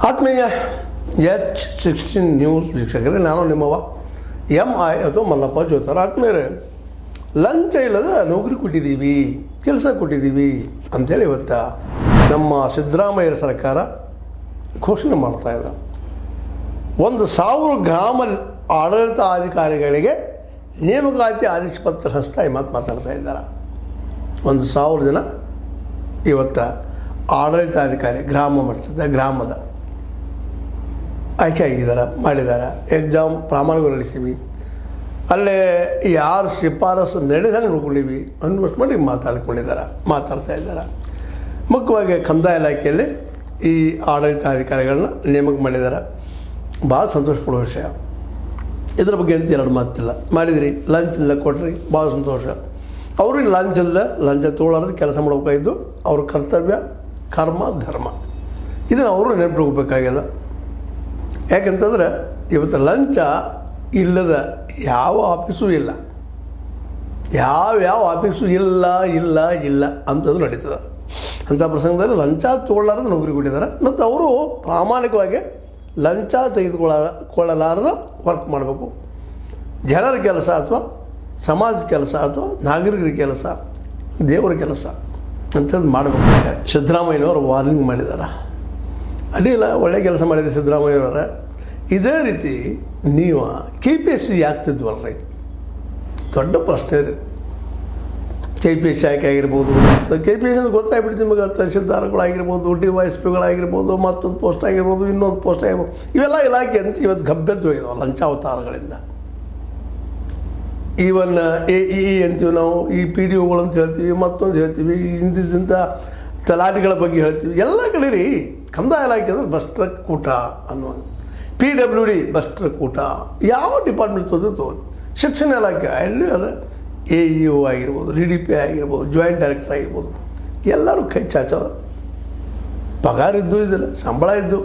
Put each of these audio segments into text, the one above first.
ಆತ್ಮೀಯ H16 news ವೀಕ್ಷಕರೇ, ನಾನು ನಿಮ್ಮವ MI ಅಥವಾ ಮಲ್ಲಪ್ಪ ಜೋತಾರ. ಆತ್ಮೀಯರೇ, ಲಂಚ ಇಲ್ಲದ ನೌಕರಿ ಕೊಟ್ಟಿದ್ದೀವಿ, ಕೆಲಸ ಕೊಟ್ಟಿದ್ದೀವಿ ಅಂಥೇಳಿ ಇವತ್ತು ನಮ್ಮ ಸಿದ್ದರಾಮಯ್ಯ ಸರ್ಕಾರ ಘೋಷಣೆ ಮಾಡ್ತಾ ಇದೆ. 1,000 ಗ್ರಾಮ ಆಡಳಿತಾಧಿಕಾರಿಗಳಿಗೆ ನೇಮಕಾತಿ ಆದೇಶ ಪತ್ರ ಹಸ್ತಾ ಮಾತಾಡ್ತಾ ಇದ್ದಾರೆ. 1,000 ಜನ ಇವತ್ತು ಆಡಳಿತಾಧಿಕಾರಿ ಗ್ರಾಮದ ಆಯ್ಕೆ ಆಗಿದ್ದಾರೆ, ಮಾಡಿದ್ದಾರೆ. ಎಕ್ಸಾಮ್ ಪ್ರಾಮಾಣಿಕವಾಗಿ ನಡೆಸೀವಿ, ಅಲ್ಲೇ ಯಾರು ಶಿಫಾರಸು ನಡೆದಂಗೆ ನೋಡ್ಕೊಂಡಿವಿ ಅನ್ನೋಷ್ಟು ಮಾಡಿ ಮಾತಾಡ್ತಾ ಇದ್ದಾರೆ. ಮುಖ್ಯವಾಗಿ ಕಂದಾಯ ಇಲಾಖೆಯಲ್ಲಿ ಈ ಆಡಳಿತಾಧಿಕಾರಿಗಳನ್ನ ನೇಮಕ ಮಾಡಿದ್ದಾರೆ. ಭಾಳ ಸಂತೋಷ ಪಡೋ ವಿಷಯ. ಇದ್ರ ಬಗ್ಗೆ ಅಂತ ಎರಡು ಮಾತಿಲ್ಲ. ಮಾಡಿದ್ರಿ, ಲಂಚ್ ಇಲ್ಲ ಕೊಟ್ರಿ, ಭಾಳ ಸಂತೋಷ. ಅವ್ರಿಗೆ ಲಂಚ ತೊಗೊಳ್ಳೋದು ಕೆಲಸ ಮಾಡಬೇಕಾಗಿದ್ದು ಅವ್ರ ಕರ್ತವ್ಯ, ಕರ್ಮ, ಧರ್ಮ. ಇದನ್ನು ಅವರು ನೆನಪಿಟ್ಕೋಬೇಕಾಗ್ಯದ. ಯಾಕೆಂತಂದ್ರೆ ಇವತ್ತು ಲಂಚ ಇಲ್ಲದ ಯಾವ ಆಫೀಸು ಇಲ್ಲ, ಯಾವ ಆಫೀಸು ಇಲ್ಲ ಅಂಥದ್ದು ನಡೀತದೆ. ಅಂಥ ಪ್ರಸಂಗದಲ್ಲಿ ಲಂಚ ತೊಗೊಳ್ಳಾರ್ದು ನೌಕರಿ ಕೊಟ್ಟಿದ್ದಾರೆ. ಮತ್ತು ಅವರು ಪ್ರಾಮಾಣಿಕವಾಗಿ ಲಂಚ ತೆಗೆದುಕೊಳ್ಳಲಾರದ ವರ್ಕ್ ಮಾಡಬೇಕು. ಜನರ ಕೆಲಸ ಅಥವಾ ಸಮಾಜದ ಕೆಲಸ ಅಥವಾ ನಾಗರಿಕರ ಕೆಲಸ, ದೇವರ ಕೆಲಸ ಅಂಥದ್ದು ಮಾಡಬೇಕು ಅಂತೇಳಿ ಸಿದ್ದರಾಮಯ್ಯನವರು ವಾರ್ನಿಂಗ್ ಮಾಡಿದ್ದಾರೆ. ಅಡ್ಡಿಲ್ಲ, ಒಳ್ಳೆಯ ಕೆಲಸ ಮಾಡಿದೆ ಸಿದ್ದರಾಮಯ್ಯನವರ. ಇದೇ ರೀತಿ ನೀವು KPSC ಆಗ್ತಿದ್ವಲ್ರಿ, ದೊಡ್ಡ ಪ್ರಶ್ನೆ ಇದೆ. KPSC ಆಯ್ಕೆ ಆಗಿರ್ಬೋದು, KPSC ಅಂತ ಗೊತ್ತಾಗ್ಬಿಡ್ತು ನಿಮಗೆ. ತಹಶೀಲ್ದಾರ್ಗಳಾಗಿರ್ಬೋದು, DYSPಗಳಾಗಿರ್ಬೋದು, ಮತ್ತೊಂದು ಪೋಸ್ಟ್ ಆಗಿರ್ಬೋದು, ಇನ್ನೊಂದು ಪೋಸ್ಟ್ ಆಗಿರ್ಬೋದು, ಇವೆಲ್ಲ ಇಲಾಖೆ ಅಂತ ಇವತ್ತು ಗಬ್ಬೆದ್ದು ಹೋಗಿದಾವೆ ಲಂಚಾವತಾರಗಳಿಂದ. ಈವನ್ AE ಅಂತೀವಿ ನಾವು, ಈ PDOಗಳು ಅಂತ ಹೇಳ್ತೀವಿ, ಮತ್ತೊಂದು ಹೇಳ್ತೀವಿ, ಇಂಥ ತಲಾಟಿಗಳ ಬಗ್ಗೆ ಹೇಳ್ತೀವಿ. ಎಲ್ಲ ಕಡೆ ರೀ ಕಂದಾಯ ಇಲಾಖೆ ಅಂದರೆ ಭ್ರಷ್ಟರ ಕೂಟ ಅನ್ನೋದು. PWD ಭ್ರಷ್ಟರ ಕೂಟ. ಯಾವ ಡಿಪಾರ್ಟ್ಮೆಂಟ್ ತೋರಿ, ಶಿಕ್ಷಣ ಇಲಾಖೆ ಅಲ್ಲಿ ಅದು AEO ಆಗಿರ್ಬೋದು, DDP ಆಗಿರ್ಬೋದು, ಜಾಯಿಂಟ್ ಡೈರೆಕ್ಟರ್ ಆಗಿರ್ಬೋದು, ಎಲ್ಲರೂ ಕೈ ಚಾಚವರು. ಪಗಾರ ಇದ್ದು ಇದಿಲ್ಲ, ಸಂಬಳ ಇದ್ದು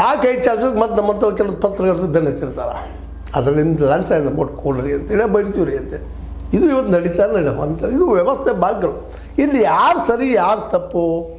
ಆ ಕೈ ಚಾಚೋದು ಮತ್ತು ನಮ್ಮಂಥವ್ರು ಕೆಲವು ಪತ್ರಕರ್ತರು ಬೆನ್ನ ಹಚ್ಚಿರ್ತಾರೆ. ಅದರಿಂದ ಲಂಚ ಮೊಟ್ಟು ಕೊಡ್ರಿ ಅಂತೇಳಿ ಬರಿತೀವಿ ರೀ ಅಂತೆ. ಇದು ಇವತ್ತು ನಡೀತಾ ಇದು ವ್ಯವಸ್ಥೆ ಭಾಗಗಳು. ಇಲ್ಲಿ ಯಾರು ಸರಿ ಯಾರು ತಪ್ಪು